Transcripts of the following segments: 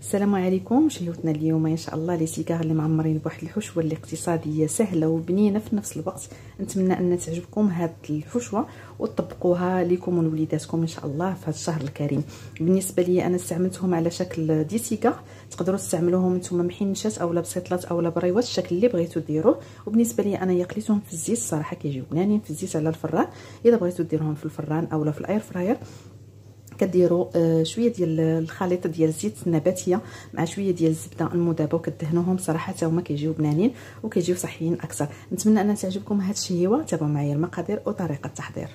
السلام عليكم. شهيوتنا اليوم ان شاء الله لي سيكار اللي معمرين بواحد الحشوه اللي اقتصاديه سهله وبنينه في نفس الوقت. نتمنى ان تعجبكم هاد الحشوه وتطبقوها لكم ولوليداتكم ان شاء الله في هذا الشهر الكريم. بالنسبه لي انا استعملتهم على شكل دي سيكار، تقدروا تستعملوهم نتوما محنشات اولا بسيطلات اولا بريوات، الشكل اللي بغيتو ديروه. وبالنسبه لي انا يقليتهم في الزيت، الصراحه كيجيو بنانين في الزيت على الفران. اذا بغيتو ديروهم في الفران اولا في الاير فراير كديروا شويه ديال الخليط ديال الزيت النباتيه مع شويه ديال الزبده المذابه وكدهنوهم، صراحه حتى هما كيجيو بنانين وكيجيو صحيين اكثر. نتمنى ان تعجبكم هاد الشهيوه. تابعوا معايا المقادير وطريقه التحضير.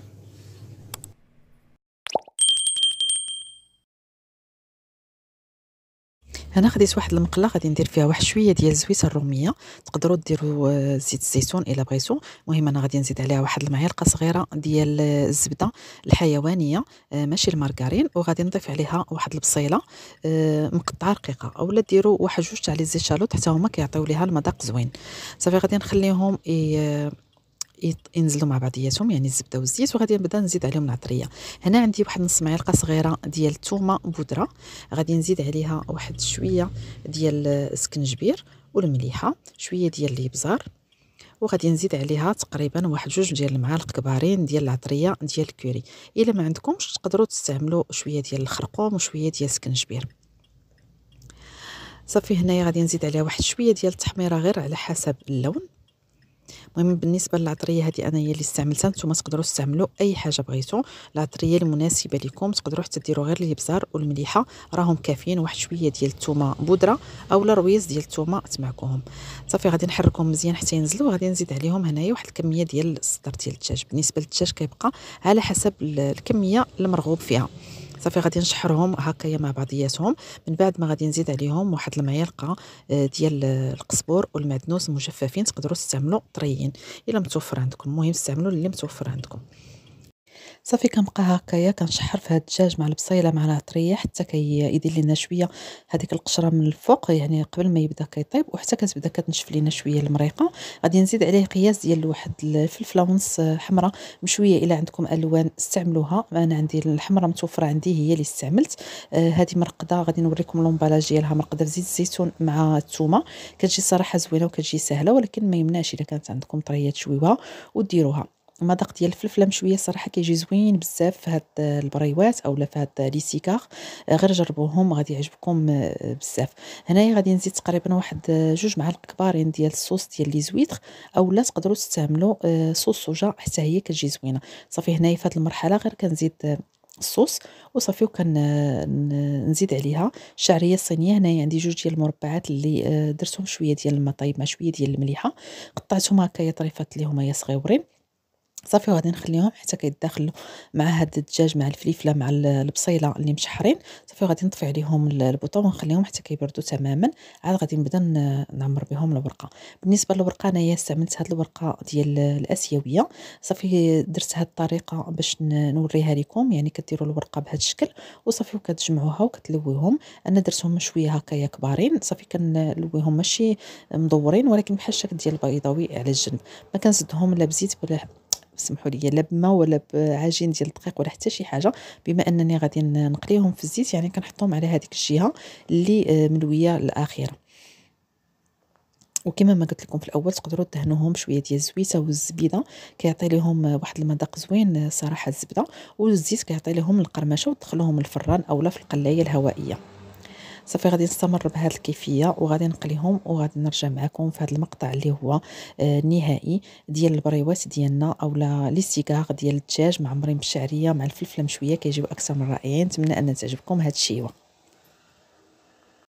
هنا خديت واحد المقله غادي ندير فيها واحد شويه ديال الزويته الروميه، تقدروا ديروا زيت الزيتون الا بغيتو. المهم انا غادي نزيد عليها واحد المعلقه صغيره ديال الزبده الحيوانيه ماشي المارغرين، وغادي نضيف عليها واحد البصيله مقطعه رقيقه، اولا ديروا واحد جوج تاع لي زيت شالوط حتى هما كيعطيو ليها المذاق زوين. صافي غادي نخليهم ينزلوا مع بعضياتهم، يعني الزبده والزيت، وغادي نبدا نزيد عليهم العطريه. هنا عندي واحد نص معلقه صغيره ديال الثومه بودره، غادي نزيد عليها واحد شويه ديال السكنجبير والمليحه، شويه ديال الابزار، وغادي نزيد عليها تقريبا واحد جوج ديال المعالق كبارين ديال العطريه ديال الكوري. الا ما عندكمش تقدروا تستعملوا شويه ديال الخرقوم وشويه ديال السكنجبير. صافي هنايا غادي نزيد عليها واحد شويه ديال التحميره غير على حسب اللون. المهم بالنسبه للعطريه هذه انا هي اللي استعملتها، نتوما تقدروا تستعملوا اي حاجه بغيتو، العطريه المناسبه لكم. تقدروا حتى ديروا غير الابزار والمليحه راهم كافيين، واحد شويه ديال الثومه بودره اولا رويز ديال الثومه تمعكوهم. صافي غادي نحركهم مزيان حتى ينزلوا، وغادي نزيد عليهم هنايا واحد الكميه ديال الصدر ديال الدجاج. بالنسبه للدجاج كيبقى على حسب الكميه المرغوب فيها. صافي غادي نشحرهم هكايا مع بعضياتهم. من بعد ما غادي نزيد عليهم واحد المعلقه ديال القزبور والمعدنوس المجففين، تقدروا تستعملوا طريين الا متوفر عندكم، المهم استعملوا اللي متوفر عندكم. صافي كنبقى هكايا كنشحر في هاد الدجاج مع البصيله مع العطريه حتى كيدير لينا شويه هذيك القشره من الفوق، يعني قبل ما يبدا كيطيب، وحتى كتبدا كتنشف لينا شويه المريقه. غادي نزيد عليه قياس ديال واحد الفلفله ونص حمراء مشويه، الا عندكم الوان استعملوها. انا عندي الحمراء متوفره عندي هي اللي استعملت. هذه مرقده غادي نوريكم لومبالاج ديالها، مرقده في زيت الزيتون مع الثومه، كتجي صراحه زوينه وكتجي سهله، ولكن ما يمنعش الا كانت عندكم طريه تشويوها وديروها. المذاق ديال الفلفله مشويه صراحه كيجي زوين بزاف في هاد البريوات اولا في هاد لي سيكار، غير جربوهم غادي يعجبكم بزاف. هنايا غادي نزيد تقريبا واحد جوج معالق كبارين ديال الصوص ديال لي زويتر، اولا تقدروا تستعملوا صوص صوجا حتى هي كتجي زوينه. صافي هنايا في هاد المرحله غير كنزيد الصوص وصافي، نزيد عليها الشعريه الصينيه. هنايا عندي جوج ديال المربعات اللي درتهم شويه ديال الماء طيب مع شويه ديال المليحه، قطعتهم هكايا طريفات اللي هما صغيورين. صافي وغادي نخليهم حتى كيتداخلوا مع هاد الدجاج مع الفليفله مع البصيله اللي مشحرين. صافي غادي نطفي عليهم البوطون ونخليهم حتى كيبردوا تماما، عاد غادي نبدا نعمر بهم الورقه. بالنسبه للورقه انايا استعملت هاد الورقه ديال الاسيويه. صافي درت هاد الطريقه باش نوريها لكم، يعني كديروا الورقه بهذا الشكل وصافي وكتجمعوها وكتلويهم. انا درتهم شويه هكايا كبارين، صافي كنلويهم ماشي مدورين ولكن بحال الشكل ديال البيضاوي على الجنب، ما كنزدهم لا بزيت ولا سمحوا لي لا بما ولا بعجين ديال الدقيق ولا حتى شي حاجه. بما انني غادي نقليهم في الزيت يعني كنحطهم على هذيك الجهه اللي ملويه الاخيره. وكما ما قلت لكم في الاول تقدروا تدهنوهم شويه ديال الزويته والزبيده، كيعطي لهم واحد المذاق زوين صراحه الزبده، والزيت كيعطي لهم القرمشه، وتدخلوهم الفران اولا في القلايه الهوائيه. صافي غادي نستمر بهذه الكيفيه وغادي نقليهم، وغادي نرجع معكم في هذا المقطع اللي هو النهائي ديال البريوات ديالنا اولا لي سيكار ديال الدجاج معمرين بالشعريه مع الفلفله مشويه، كيجيو اكثر من رائعين. نتمنى ان تعجبكم هذا الشيء.